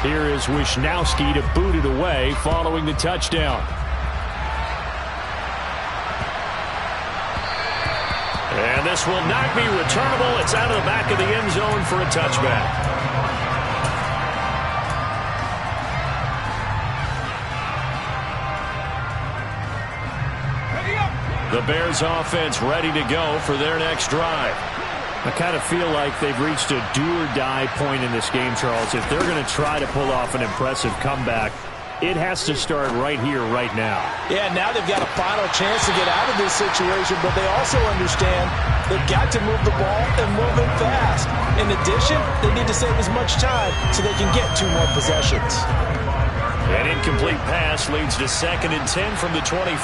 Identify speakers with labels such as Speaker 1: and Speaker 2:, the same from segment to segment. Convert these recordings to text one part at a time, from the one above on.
Speaker 1: Here is Wisnowski to boot it away following the touchdown. And this will not be returnable. It's out of the back of the end zone for a touchback. The Bears offense ready to go for their next drive. I kind of feel like they've reached a do-or-die point in this game, Charles. If they're going to try to pull off an impressive comeback, it has to start right here, right now.
Speaker 2: Yeah, now they've got a final chance to get out of this situation, but they also understand they've got to move the ball and move it fast. In addition, they need to save as much time so they can get 2 more possessions.
Speaker 1: An incomplete pass leads to 2nd and 10 from the 25.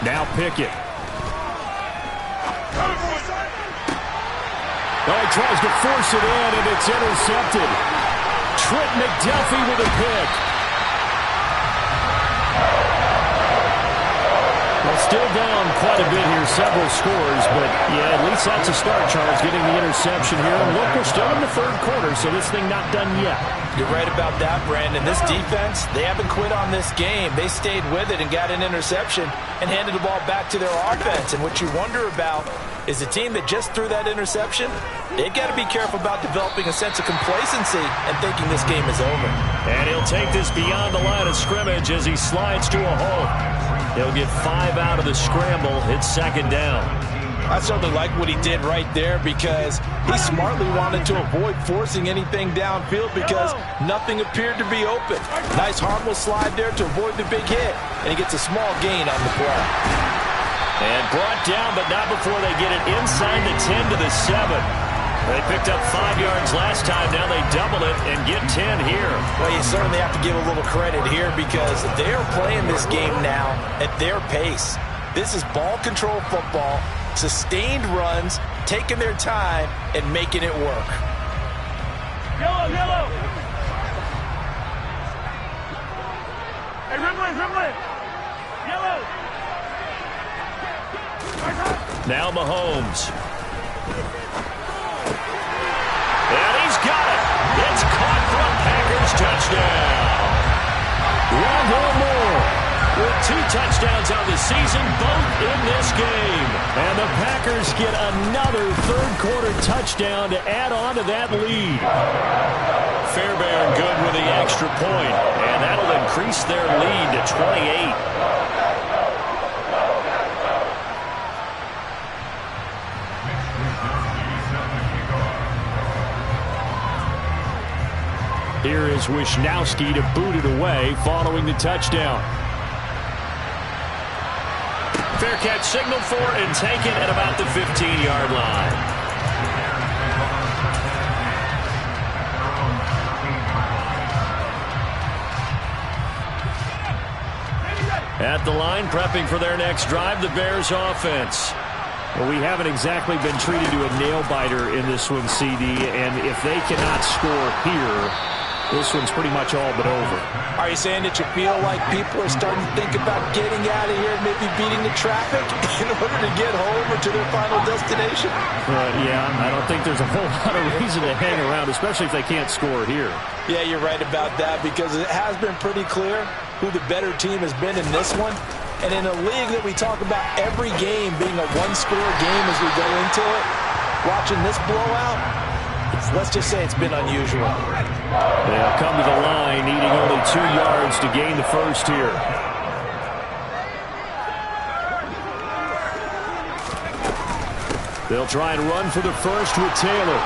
Speaker 1: Now Pickett. Oh, he tries to force it in, and it's intercepted. Trent McDuffie with a pick. Well, still down quite a bit here, several scores, but yeah, at least that's a start, Charles, getting the interception here. And look, we're still in the 3rd quarter, so this thing not done yet.
Speaker 2: You're right about that, Brandon. This defense, they haven't quit on this game. They stayed with it and got an interception and handed the ball back to their offense. And what you wonder about is the team that just threw that interception, they've got to be careful about developing a sense of complacency and thinking this game is over.
Speaker 1: And he'll take this beyond the line of scrimmage as he slides to a hole. He'll get 5 out of the scramble. It's 2nd down.
Speaker 2: I certainly like what he did right there because he smartly wanted to avoid forcing anything downfield because nothing appeared to be open. Nice harmless slide there to avoid the big hit, and he gets a small gain on the play.
Speaker 1: And brought down, but not before they get it inside the 10 to the 7. They picked up 5 yards last time. Now they double it and get 10 here.
Speaker 2: Well, you certainly have to give a little credit here because they're playing this game now at their pace. This is ball control football, sustained runs, taking their time, and making it work.
Speaker 3: Yellow, yellow. Hey, Rimley. Yellow.
Speaker 1: Now Mahomes. And he's got it. It's caught for a Packers touchdown. Rondale Moore with 2 touchdowns on the season, both in this game. And the Packers get another 3rd quarter touchdown to add on to that lead. Fairbairn good with the extra point, and that'll increase their lead to 28. Here is Wisnowski to boot it away following the touchdown. Fair catch signaled for and taken at about the 15-yard line. At the line, prepping for their next drive, the Bears offense. Well, we haven't exactly been treated to a nail-biter in this one, CD, and if they cannot score here, this one's pretty much all but over.
Speaker 2: Are you saying that you feel like people are starting to think about getting out of here, maybe beating the traffic in order to get home or to their final destination?
Speaker 1: Yeah, I don't think there's a whole lot of reason to hang around, especially if they can't score here.
Speaker 2: Yeah, you're right about that because it has been pretty clear who the better team has been in this one. And in a league that we talk about every game being a one-score game as we go into it, watching this blowout, let's just say it's been unusual.
Speaker 1: They'll come to the line, needing only 2 yards to gain the first here. They'll try and run for the first with Taylor.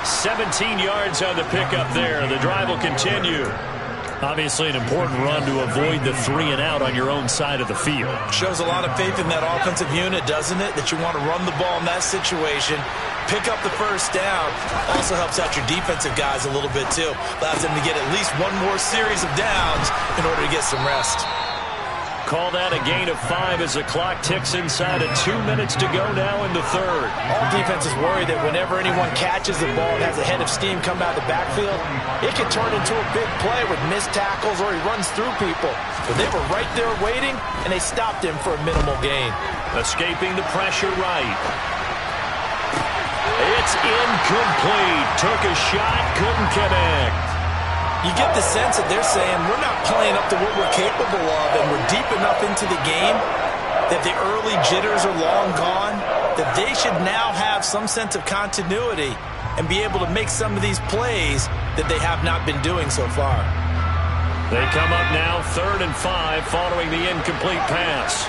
Speaker 1: 17 yards on the pickup there. The drive will continue. Obviously an important run to avoid the 3-and-out on your own side of the field.
Speaker 2: Shows a lot of faith in that offensive unit, doesn't it? That you want to run the ball in that situation. Pick up the first down. Also helps out your defensive guys a little bit, too. Allows them to get at least one more series of downs in order to get some rest.
Speaker 1: Call that a gain of 5 as the clock ticks inside of 2 minutes to go now in the 3rd.
Speaker 2: All defenses worry that whenever anyone catches the ball and has a head of steam come out of the backfield, it can turn into a big play with missed tackles or he runs through people. But they were right there waiting, and they stopped him for a minimal gain.
Speaker 1: Escaping the pressure right. It's incomplete. Took a shot, couldn't connect.
Speaker 2: You get the sense that they're saying we're not playing up to what we're capable of, and we're deep enough into the game that the early jitters are long gone, that they should now have some sense of continuity and be able to make some of these plays that they have not been doing so far.
Speaker 1: They come up now 3rd and 5 following the incomplete pass.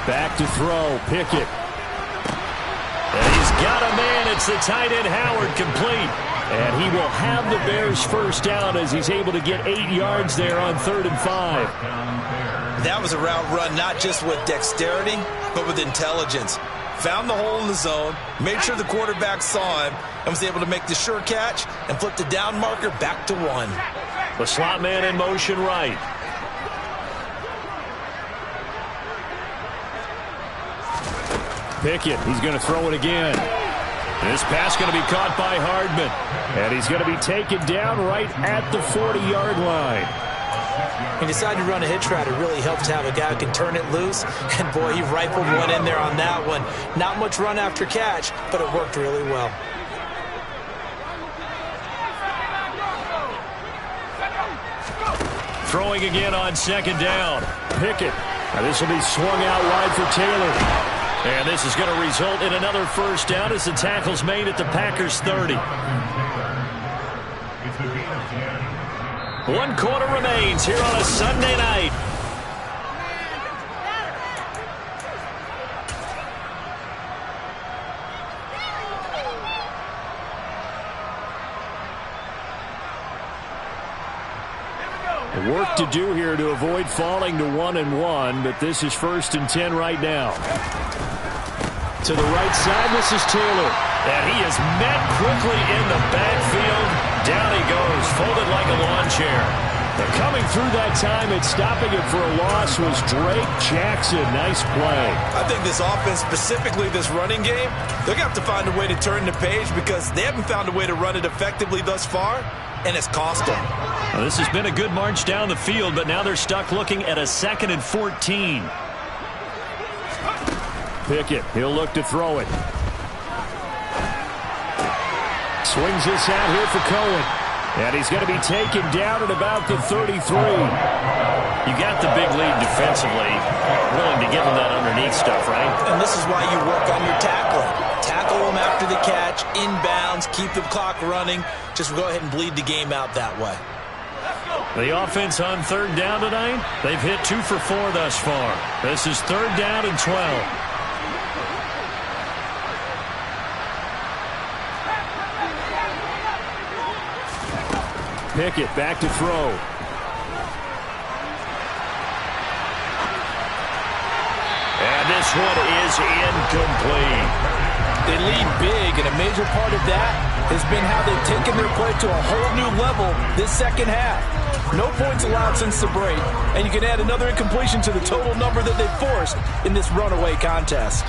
Speaker 1: Back to throw, Pickett. And he's got a man. It's the tight end Howard, complete. And he will have the Bears first down as he's able to get 8 yards there on 3rd and 5.
Speaker 2: That was a route run not just with dexterity, but with intelligence. Found the hole in the zone, made sure the quarterback saw him, and was able to make the sure catch and flip the down marker back to 1.
Speaker 1: The slot man in motion right. Pickett, he's going to throw it again. This pass going to be caught by Hardman. And he's going to be taken down right at the 40-yard line.
Speaker 2: He decided to run a hitch route. It really helps to have a guy who can turn it loose. And, boy, he rifled one in there on that one. Not much run after catch, but it worked really well.
Speaker 1: Throwing again on 2nd down. Pickett. This will be swung out wide for Taylor. And this is going to result in another first down as the tackle's made at the Packers' 30. 1 quarter remains here on a Sunday night. Work to do here to avoid falling to 1-1, but this is 1st and 10 right now. To the right side, this is Taylor. And he is met quickly in the backfield. Down he goes, folded like a lawn chair. But coming through that time and stopping it for a loss was Drake Jackson. Nice play.
Speaker 2: I think this offense, specifically this running game, they're going to have to find a way to turn the page because they haven't found a way to run it effectively thus far, and it's cost them.
Speaker 1: Well, this has been a good march down the field, but now they're stuck looking at a 2nd and 14. Pickett, he'll look to throw it. Swings this out here for Cohen. And he's going to be taken down at about the 33. You got the big lead defensively. Willing to give him that underneath stuff, right?
Speaker 2: And this is why you work on your tackling. Tackle them after the catch, inbounds, keep the clock running. Just go ahead and bleed the game out that way.
Speaker 1: The offense on 3rd down tonight, they've hit 2 for 4 thus far. This is 3rd down and 12. Pickett back to throw. And this one is incomplete.
Speaker 2: They lead big, and a major part of that has been how they've taken their play to a whole new level this second half. No points allowed since the break, and you can add another incompletion to the total number that they've forced in this runaway contest.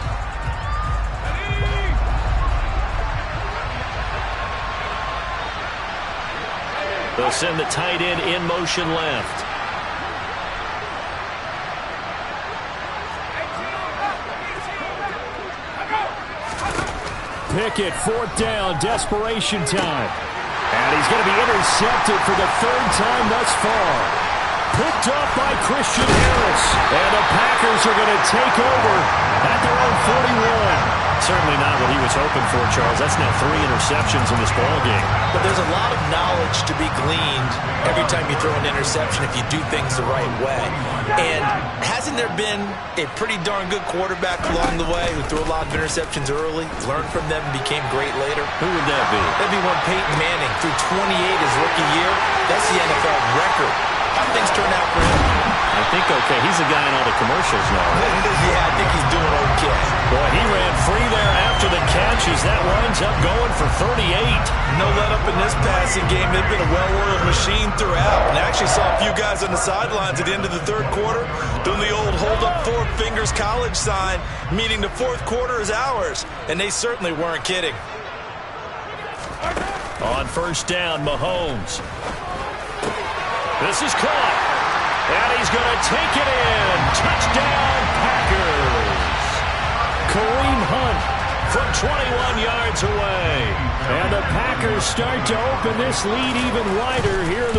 Speaker 1: They'll send the tight end in motion left. Pickett, 4th down, desperation time. And he's going to be intercepted for the 3rd time thus far. Picked up by Christian Harris. And the Packers are going to take over at their own 41. Certainly not what he was hoping for, Charles. That's now 3 interceptions in this ballgame.
Speaker 2: But there's a lot of knowledge to be gleaned every time you throw an interception if you do things the right way. And hasn't there been a pretty darn good quarterback along the way who threw a lot of interceptions early, learned from them, and became great later?
Speaker 1: Who would that be?
Speaker 2: That'd be one Peyton Manning. Threw 28 his rookie year. That's the NFL record. How things turn out for him?
Speaker 1: I think okay. He's the guy in all the commercials now.
Speaker 2: Yeah, I think he's doing okay.
Speaker 1: Boy, he ran free there after the catch as that winds up going for 38.
Speaker 2: No let up in this passing game. They've been a well-oiled machine throughout. And I actually saw a few guys on the sidelines at the end of the 3rd quarter doing the old hold up 4 fingers college sign, meaning the 4th quarter is ours. And they certainly weren't kidding.
Speaker 1: On 1st down, Mahomes. This is caught. And he's going to take it in. Touchdown, Packers. Kareem Hunt from 21 yards away. And the Packers start to open this lead even wider here in the